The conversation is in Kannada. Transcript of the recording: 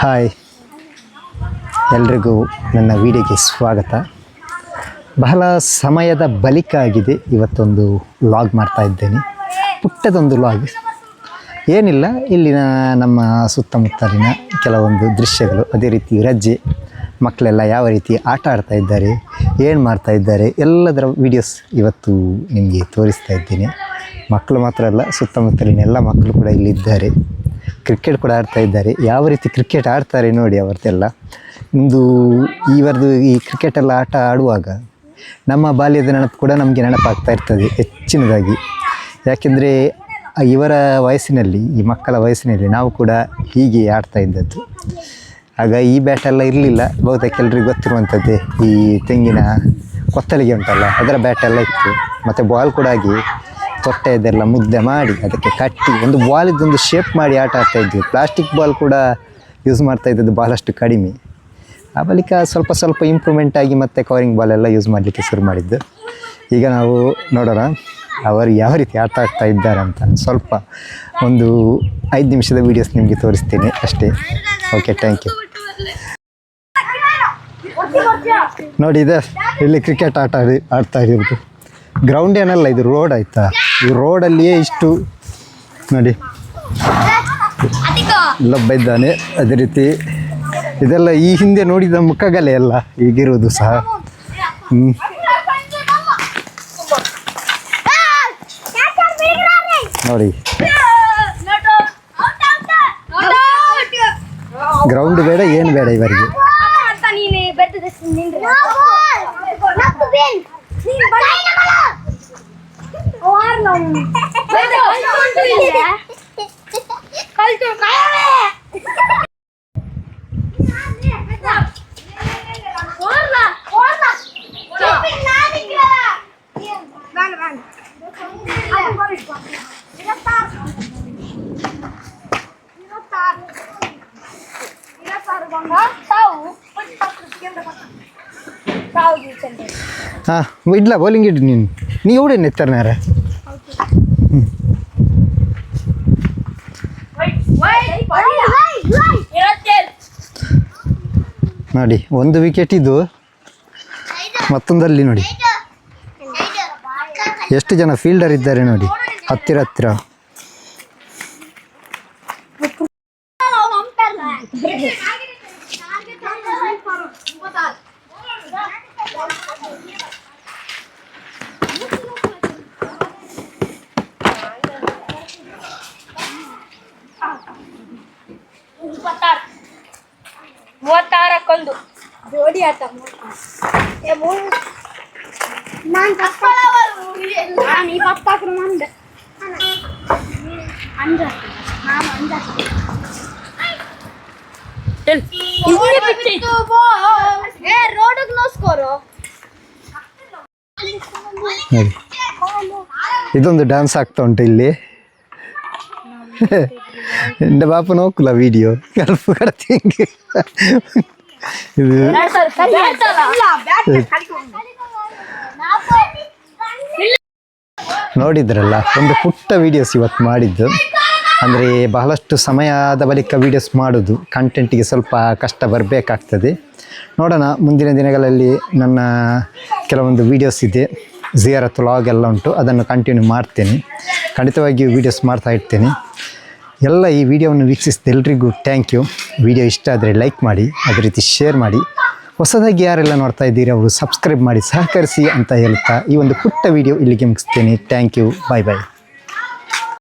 ಹಾಯ್, ಎಲ್ರಿಗೂ ನನ್ನ ವಿಡಿಯೋಗೆ ಸ್ವಾಗತ. ಬಹಳ ಸಮಯದ ಬಳಿಕ ಆಗಿದೆ ಇವತ್ತೊಂದು ವ್ಲಾಗ್ ಮಾಡ್ತಾ ಇದ್ದೇನೆ. ಪುಟ್ಟದೊಂದು ವ್ಲಾಗ್, ಏನಿಲ್ಲ, ಇಲ್ಲಿನ ನಮ್ಮ ಸುತ್ತಮುತ್ತಲಿನ ಕೆಲವೊಂದು ದೃಶ್ಯಗಳು, ಅದೇ ರೀತಿ ರಜೆ ಮಕ್ಕಳೆಲ್ಲ ಯಾವ ರೀತಿ ಆಟ ಆಡ್ತಾ ಇದ್ದಾರೆ, ಏನು ಮಾಡ್ತಾ ಇದ್ದಾರೆ, ಎಲ್ಲದರ ವೀಡಿಯೋಸ್ ಇವತ್ತು ನಿಮಗೆ ತೋರಿಸ್ತಾ ಇದ್ದೀನಿ. ಮಕ್ಕಳು ಮಾತ್ರ ಅಲ್ಲ, ಸುತ್ತಮುತ್ತಲಿನ ಎಲ್ಲ ಮಕ್ಕಳು ಕೂಡ ಇಲ್ಲಿದ್ದಾರೆ. ಕ್ರಿಕೆಟ್ ಕೂಡ ಆಡ್ತಾ ಇದ್ದಾರೆ. ಯಾವ ರೀತಿ ಕ್ರಿಕೆಟ್ ಆಡ್ತಾರೆ ನೋಡಿ ಅವರದ್ದೆಲ್ಲ. ಇವರದು ಈ ಕ್ರಿಕೆಟೆಲ್ಲ ಆಟ ಆಡುವಾಗ ನಮ್ಮ ಬಾಲ್ಯದ ನೆನಪು ಕೂಡ ನಮಗೆ ನೆನಪಾಗ್ತಾ ಇರ್ತದೆ ಹೆಚ್ಚಿನದಾಗಿ. ಯಾಕೆಂದರೆ ಇವರ ವಯಸ್ಸಿನಲ್ಲಿ, ಈ ಮಕ್ಕಳ ವಯಸ್ಸಿನಲ್ಲಿ ನಾವು ಕೂಡ ಹೀಗೆ ಆಡ್ತಾ ಇದ್ದದ್ದು. ಆಗ ಈ ಬ್ಯಾಟೆಲ್ಲ ಇರಲಿಲ್ಲ, ಬಹುತೇಕ ಎಲ್ರಿಗೂ ಗೊತ್ತಿರುವಂಥದ್ದೇ. ಈ ತೆಂಗಿನ ಕೊತ್ತಲಿಗೆ ಉಂಟಲ್ಲ, ಅದರ ಬ್ಯಾಟೆಲ್ಲ ಇತ್ತು. ಮತ್ತು ಬಾಲ್ ಕೂಡ ಆಗಿ ತೊಟ್ಟೆದೆಲ್ಲ ಮುದ್ದೆ ಮಾಡಿ ಅದಕ್ಕೆ ಕಟ್ಟಿ ಒಂದು ಬಾಲಿದ್ದೊಂದು ಶೇಪ್ ಮಾಡಿ ಆಟ ಆಡ್ತಾಯಿದ್ವಿ. ಪ್ಲಾಸ್ಟಿಕ್ ಬಾಲ್ ಕೂಡ ಯೂಸ್ ಮಾಡ್ತಾ ಇದ್ದದ್ದು ಬಹಳಷ್ಟು ಕಡಿಮೆ. ಆ ಬಳಿಕ ಸ್ವಲ್ಪ ಇಂಪ್ರೂವ್ಮೆಂಟ್ ಆಗಿ ಮತ್ತೆ ಕವರಿಂಗ್ ಬಾಲೆಲ್ಲ ಯೂಸ್ ಮಾಡಲಿಕ್ಕೆ ಶುರು ಮಾಡಿದ್ದು. ಈಗ ನಾವು ನೋಡೋಣ ಅವರು ಯಾವ ರೀತಿ ಆಟ ಆಡ್ತಾ ಇದ್ದಾರೆ ಅಂತ. ಸ್ವಲ್ಪ ಒಂದು 5 ನಿಮಿಷದ ವೀಡಿಯೋಸ್ ನಿಮಗೆ ತೋರಿಸ್ತೀನಿ ಅಷ್ಟೇ. Okay, thank you. ನೋಡಿ, ಇದೆ ಇಲ್ಲಿ ಕ್ರಿಕೆಟ್ ಆಡ್ತಾ ಇರೋದು. ಗ್ರೌಂಡ್ ಏನಲ್ಲ, ಇದು ರೋಡ್ ಆಯಿತಾ. ಈ ರೋಡಲ್ಲಿಯೇ ಇಷ್ಟು ನೋಡಿ, ಇಲ್ಲೊಬ್ಬ ಇದ್ದಾನೆ. ಅದೇ ರೀತಿ ಇದೆಲ್ಲ ಈ ಹಿಂದೆ ನೋಡಿದ ಮುಖಗಲೆ ಎಲ್ಲ ಈಗಿರುವುದು ಸಹ. ನೋಡಿ, ಗ್ರೌಂಡ್ ಬೇಡ, ಏನು ಬೇಡ ಇವರಿಗೆ. ಹಾಂ, ಇಡ್ಲಾ ಬೌಲಿಂಗ್ ಇಡ್ರಿ. ನೀ ಎವಡೇನು ಎತ್ತರ್ನಾರೆ. ನೋಡಿ, ಒಂದು ವಿಕೆಟ್ ಇದು, ಮತ್ತೊಂದಲ್ಲಿ ನೋಡಿ ಎಷ್ಟು ಜನ ಫೀಲ್ಡರ್ ಇದ್ದಾರೆ ನೋಡಿ, ಹತ್ತಿರ. ಮೂವತ್ತಾರಕ್ಕೊಂದು ಜೋಡಿ ಆಟ. ಇದೊಂದು ಡ್ಯಾನ್ಸ್ ಆಗ್ತಾ ಉಂಟು ಇಲ್ಲಿ. എൻ്റെ ബാപ്പ നോക്കില്ല വീഡിയോ, ഗൾഫ് കടത്തിയെങ്കിൽ. ഇത് ನೋಡಿದ್ರಲ್ಲ, ಒಂದು ಪುಟ್ಟ ವೀಡಿಯೋಸ್ ಇವತ್ತು ಮಾಡಿದ್ದು. ಅಂದರೆ ಬಹಳಷ್ಟು ಸಮಯದ ಬಳಿಕ ವೀಡಿಯೋಸ್ ಮಾಡೋದು, ಕಂಟೆಂಟಿಗೆ ಸ್ವಲ್ಪ ಕಷ್ಟ ಬರಬೇಕಾಗ್ತದೆ. ನೋಡೋಣ, ಮುಂದಿನ ದಿನಗಳಲ್ಲಿ ನನ್ನ ಕೆಲವೊಂದು ವೀಡಿಯೋಸ್ ಇದೆ, ಜಿಯಾರತ್ ವ್ಲಾಗ್ ಎಲ್ಲ ಉಂಟು, ಅದನ್ನು ಕಂಟಿನ್ಯೂ ಮಾಡ್ತೇನೆ. ಖಂಡಿತವಾಗಿಯೂ ವೀಡಿಯೋಸ್ ಮಾಡ್ತಾ ಇರ್ತೇನೆ. ಎಲ್ಲ ಈ ವಿಡಿಯೋವನ್ನು ವೀಕ್ಷಿಸಿದ ಎಲ್ರಿಗೂ ಥ್ಯಾಂಕ್ ಯು. ವಿಡಿಯೋ ಇಷ್ಟ ಆದರೆ ಲೈಕ್ ಮಾಡಿ, ಅದೇ ರೀತಿ ಶೇರ್ ಮಾಡಿ. ಹೊಸದಾಗಿ ಯಾರೆಲ್ಲ ನೋಡ್ತಾ ಇದ್ದೀರಿ ಅವರು ಸಬ್ಸ್ಕ್ರೈಬ್ ಮಾಡಿ ಸಹಕರಿಸಿ ಅಂತ ಹೇಳ್ತಾ ಈ ಒಂದು ಪುಟ್ಟ ವಿಡಿಯೋ ಇಲ್ಲಿಗೆ ಮುಗಿಸ್ತೇನೆ. Thank you, bye bye.